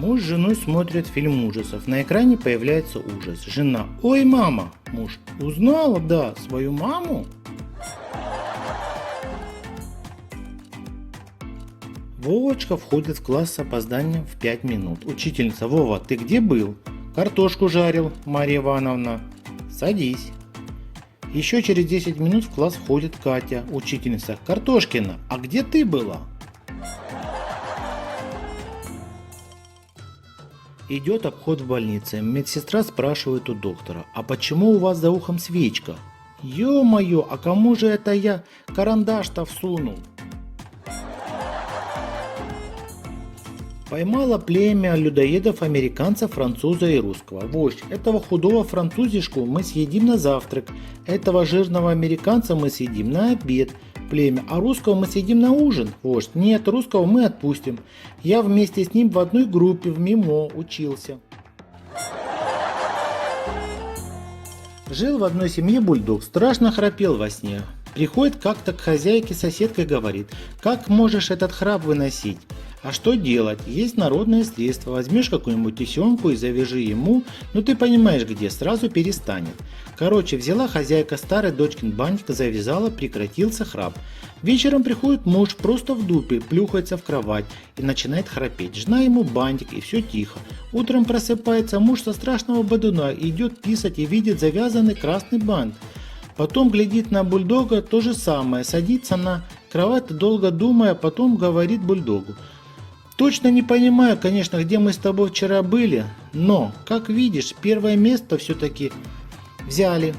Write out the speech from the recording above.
Муж с женой смотрят фильм ужасов. На экране появляется ужас. Жена: ой, мама. Муж: узнала, да, свою маму? Вовочка входит в класс с опозданием в 5 минут. Учительница: Вова, ты где был? Картошку жарил, Марья Ивановна. Садись. Еще через 10 минут в класс входит Катя. Учительница: Картошкина, а где ты была? Идет обход в больнице. Медсестра спрашивает у доктора: а почему у вас за ухом свечка? Ё-моё, а кому же это я карандаш-то всунул? Поймало племя людоедов американца, француза и русского. Вождь: этого худого французишку мы съедим на завтрак, этого жирного американца мы съедим на обед. Племя: а русского мы съедим на ужин. Вождь: нет, русского мы отпустим. Я вместе с ним в одной группе в МИМО учился. Жил в одной семье бульдог, страшно храпел во сне. Приходит как-то к хозяйке соседка и говорит: как можешь этот храп выносить? А что делать? Есть народное средство. Возьмешь какую-нибудь тесенку и завяжи ему, ну ты понимаешь где, сразу перестанет. Короче, взяла хозяйка старый дочкин бантик, завязала, прекратился храп. Вечером приходит муж, просто в дупе, плюхается в кровать и начинает храпеть. Жена ему бантик, и все тихо. Утром просыпается муж со страшного бодуна, идет писать и видит завязанный красный бант. Потом глядит на бульдога, то же самое, садится на кровать, долго думая, потом говорит бульдогу: точно не понимаю, конечно, где мы с тобой вчера были, но, как видишь, первое место все-таки взяли.